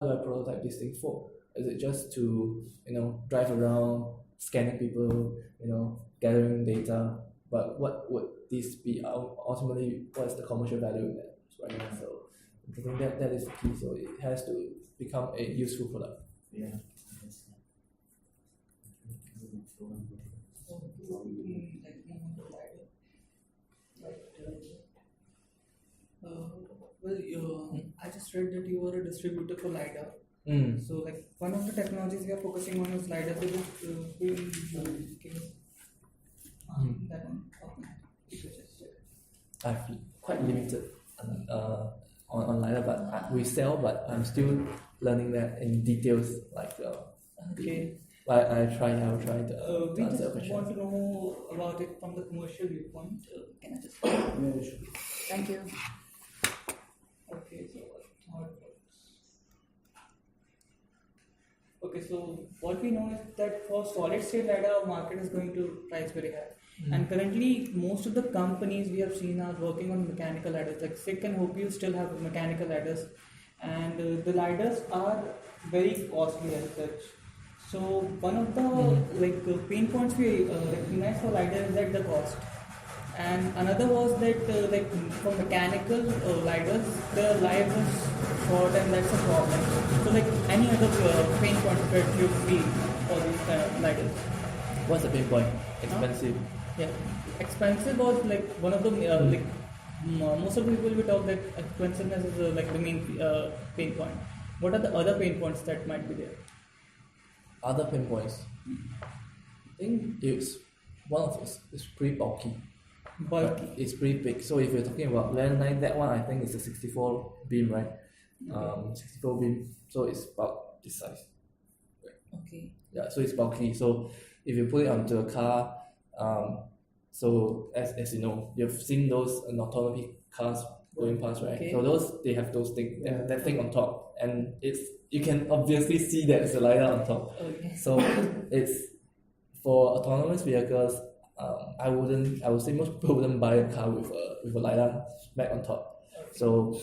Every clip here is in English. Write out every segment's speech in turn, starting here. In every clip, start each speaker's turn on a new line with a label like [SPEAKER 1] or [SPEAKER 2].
[SPEAKER 1] do I prototype this thing for? Is it just to drive around, scanning people, gathering data? But what would this be ultimately? What's the commercial value in that, right? So I think that is the key. So it has to become a useful product.
[SPEAKER 2] Yeah.
[SPEAKER 3] I just read that you are a distributor for LiDAR.
[SPEAKER 1] Mm.
[SPEAKER 3] So, like, one of the technologies we are focusing on is LiDAR. That one.
[SPEAKER 1] I feel quite limited on LiDAR, but we sell, but I'm still learning that in details.
[SPEAKER 3] Okay.
[SPEAKER 1] I will try to
[SPEAKER 3] We
[SPEAKER 1] answer the
[SPEAKER 3] just
[SPEAKER 1] question.
[SPEAKER 3] want to know about it from the commercial viewpoint. Can I just?
[SPEAKER 2] Yeah, sure.
[SPEAKER 3] Thank you. Okay, so how it works. Okay, so what we know is that for solid state LiDAR, market is going to price very high. And currently, most of the companies we have seen are working on mechanical LiDARs. Like SICK and Hope still have mechanical LiDARs, and the LiDARs are very costly as such. So one of the pain points we recognize for LiDAR is that the cost. And another was that like for mechanical LiDARs, the life is short, and that's a problem. So like any other pain points that you feel for these kind of LiDARs?
[SPEAKER 1] What's the pain point? Expensive.
[SPEAKER 3] Yeah, expensive was like one of the most of the people will talk that expensiveness is like the main pain point. What are the other pain points that might be there?
[SPEAKER 1] Other pain points. I think one of it's pretty bulky.
[SPEAKER 3] Bulky.
[SPEAKER 1] It's pretty big. So if you're talking about landline, that one I think is a 64 beam, right? 64 beam. So it's about this size.
[SPEAKER 3] Okay.
[SPEAKER 1] Yeah, so it's bulky. So if you put it onto a car, so as you know, you've seen those autonomous cars going past, right?
[SPEAKER 3] Okay.
[SPEAKER 1] So they have those things, that thing on top, and you can obviously see that it's a LiDAR on top.
[SPEAKER 3] Okay.
[SPEAKER 1] So it's for autonomous vehicles. I would say most people wouldn't buy a car with a LiDAR back on top.
[SPEAKER 3] Okay.
[SPEAKER 1] So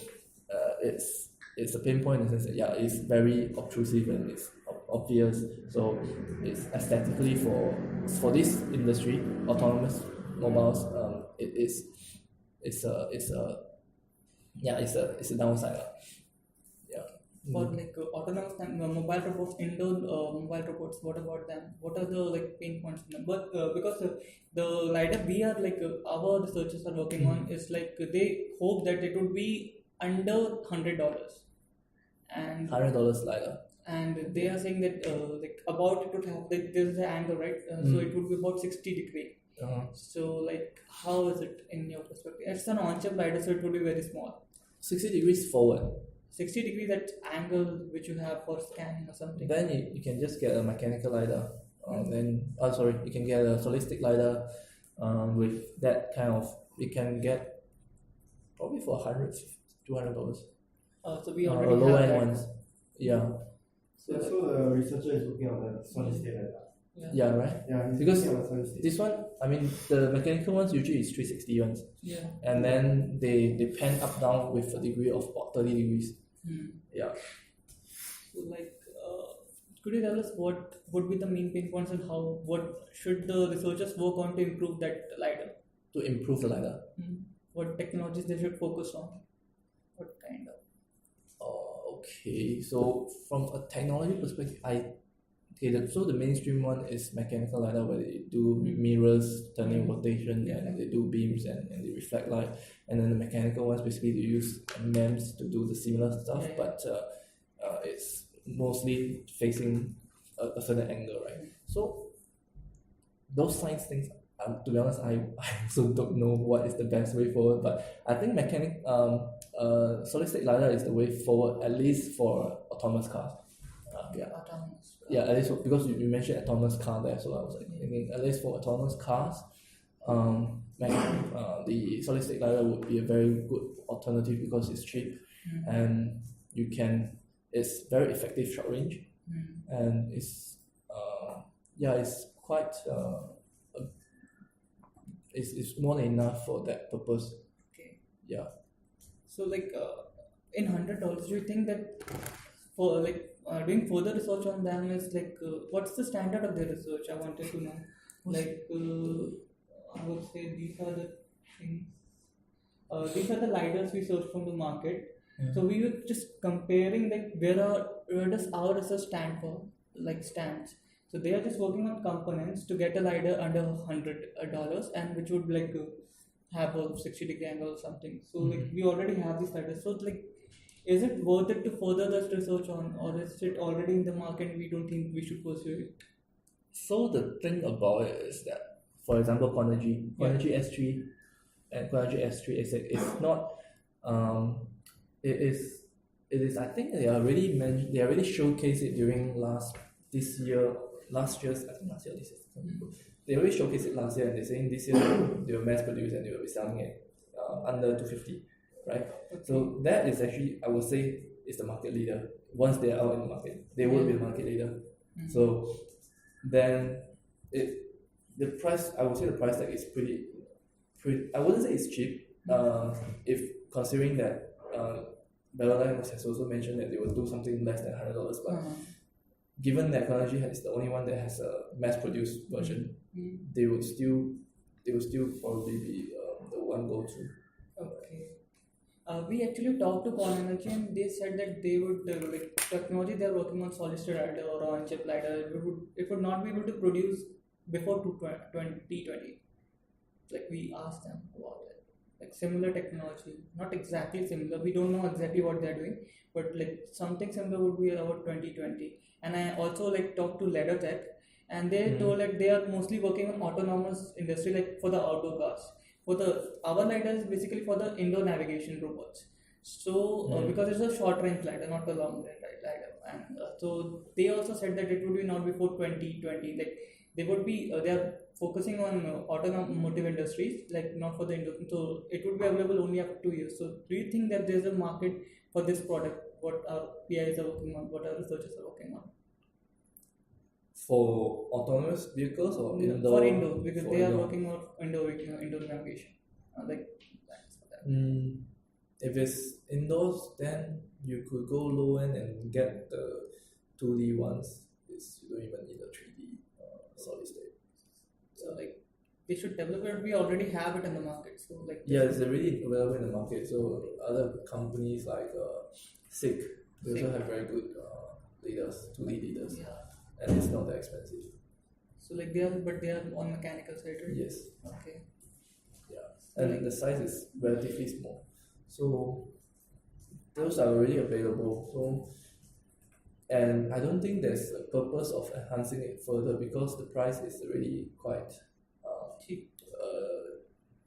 [SPEAKER 1] it's a pain point in the sense that it's very obtrusive and it's obvious. So it's aesthetically for this industry, autonomous mobiles, it's a downside.
[SPEAKER 3] For like autonomous mobile robots, indoor mobile robots, what about them? What are the like pain points in them? But because the LiDAR we are our researchers are working on is like they hope that it would be under $100, and
[SPEAKER 1] $100 LiDAR.
[SPEAKER 3] and they are saying that like about it would have like there is an angle, right? So it would be about 60 degree. So like how is it in your perspective? It's an on-chip LiDAR, so it would be very small.
[SPEAKER 1] 60 degrees forward.
[SPEAKER 3] 60 degree, that angle which you have for scanning or something.
[SPEAKER 1] Then you can just get a mechanical LiDAR. You can get a solid state LiDAR with that kind of. You can get probably for $100, $200.
[SPEAKER 3] So we already have
[SPEAKER 1] low end
[SPEAKER 3] that.
[SPEAKER 1] ones. Yeah.
[SPEAKER 2] So the researcher is looking on the solid state LiDAR.
[SPEAKER 1] Yeah, right.
[SPEAKER 2] Yeah, he's
[SPEAKER 1] Because
[SPEAKER 2] looking on the solid state.
[SPEAKER 1] this one, I mean, the mechanical ones usually is 360 ones,
[SPEAKER 3] Yeah.
[SPEAKER 1] and then they pan up down with a degree of about 30 degrees. Yeah.
[SPEAKER 3] So like, could you tell us what would be the main pain points and what should the researchers work on to improve that LiDAR?
[SPEAKER 1] To improve the LiDAR.
[SPEAKER 3] What technologies they should focus on? What kind of?
[SPEAKER 1] Okay. So from a technology perspective, so the mainstream one is mechanical LiDAR, where they do mirrors, turning rotation, and they do beams and they reflect light. And then the mechanical ones basically they use MEMS to do the similar stuff, but it's mostly facing a certain angle, right? So those science things, to be honest, I also don't know what is the best way forward. But I think solid state LiDAR is the way forward, at least for autonomous cars.
[SPEAKER 3] Autonomous.
[SPEAKER 1] Yeah, at least because you mentioned autonomous car there, so I was like thinking at least for autonomous cars, the solid state LiDAR would be a very good alternative because it's cheap, and it's very effective short range, and it's quite it's more than enough for that purpose.
[SPEAKER 3] Okay.
[SPEAKER 1] Yeah.
[SPEAKER 3] So like in $100, do you think that for doing further research on them is what's the standard of their research? I wanted to know. I would say these are the things. These are the lidars we search from the market. So we were just comparing where does our research stand for stands. So they are just working on components to get a lidar under $100 and which would have a 60-degree angle or something. So we already have these lidars. So is it worth it to further this research on, or is it already in the market and we don't think we should pursue it?
[SPEAKER 1] So the thing about it is that, for example, Conergy S3 and Conergy S3 is not it is I think they are really showcased it during last year's I think last year this year. They already showcased it last year and they're saying this year they will mass produce and they will be selling it under 250, right? So that is actually, I would say, is the market leader. Once they are out in the market, they will be the market leader. So then the price, I would say the price tag is pretty I wouldn't say it's cheap, if considering that Bellline has also mentioned that they will do something less than $100, but given that Conergy is the only one that has a mass-produced version, they would still probably be the one go-to.
[SPEAKER 3] Okay. We actually talked to Conergy and they said that they would technology they are working on solid-state lidar or on-chip lidar. It would not be able to produce before 2020. We asked them about it, similar technology, not exactly similar. We don't know exactly what they're doing, but something similar would be about 2020. And I also talked to Ladder Tech, and they told they are mostly working on autonomous industry, for the outdoor cars. Our lidar is basically for the indoor navigation robots. So because it's a short range lidar, not a long range lidar, and so they also said that it would be not before 2020. They would be they are focusing on automotive industries, not for the industry. So it would be available only after 2 years. So do you think that there's a market for this product? What our PIs are working on, what our researchers are working on?
[SPEAKER 1] For autonomous vehicles or indoor?
[SPEAKER 3] For indoor, because they are working on indoor navigation. That's for that.
[SPEAKER 1] If it's indoors, then you could go low end and get the 2D ones. You don't even need a 3D solid state.
[SPEAKER 3] So they should develop it. We already have it in the market. So
[SPEAKER 1] yeah, it's already available in the market. So other companies like SICK, they also have very good leaders, 2D leaders, and it's not that expensive.
[SPEAKER 3] So they are on mechanical side, right?
[SPEAKER 1] Yes.
[SPEAKER 3] Okay.
[SPEAKER 1] Yeah, and the size is relatively small, so those are already available. So, and I don't think there's a purpose of enhancing it further because the price is already quite
[SPEAKER 3] cheap.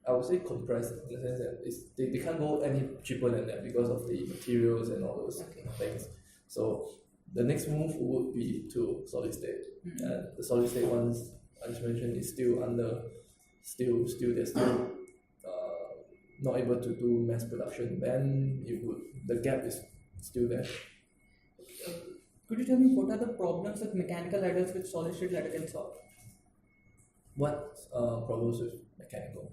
[SPEAKER 1] I would say compressed in the sense that they can't go any cheaper than that because of the materials and all those things. So the next move would be to solid state, and the solid state ones I just mentioned is still under they're still not able to do mass production. Then the gap is still there.
[SPEAKER 3] Could you tell me what are the problems with mechanical lidars which solid state lidar can solve?
[SPEAKER 1] What problems with mechanical?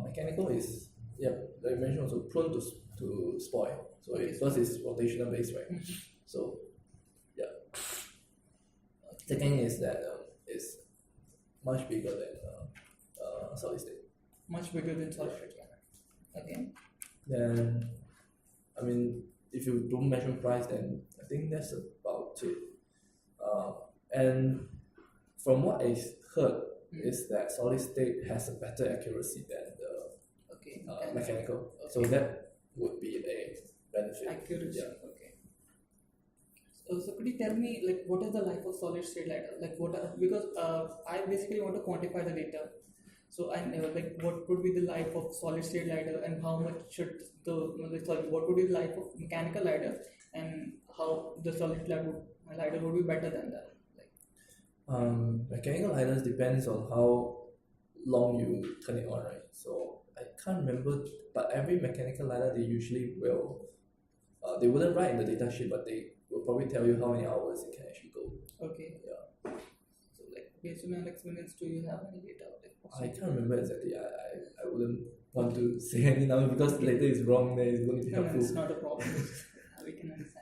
[SPEAKER 1] Mechanical is, like you mentioned, also prone to spoil. So first is rotational based, right? So second is that it's much bigger than solid state.
[SPEAKER 3] Much bigger than solid state. Okay.
[SPEAKER 1] Then, I mean, if you don't mention price, then I think that's about it. And from what I heard, is that solid state has a better accuracy than the mechanical. So that would be a benefit.
[SPEAKER 3] Accuracy. Okay. So could you tell me what is the life of solid state lidar? Because I basically want to quantify the data. So I what would be the life of solid state lidar and how much should what would be the life of mechanical lidar and how the solid lidar would be better than that?
[SPEAKER 1] Mechanical lidars depends on how long you turn it on, right? So I can't remember, but every mechanical lidar they usually will they wouldn't write in the data sheet, but they will probably tell you how many hours it can actually go.
[SPEAKER 3] Okay. Yeah. So based on your experience, do you have any data?
[SPEAKER 1] I can't remember exactly. I wouldn't want to say any number because later it's wrong. Then it's going to be helpful.
[SPEAKER 3] No, it's not a problem. We can understand.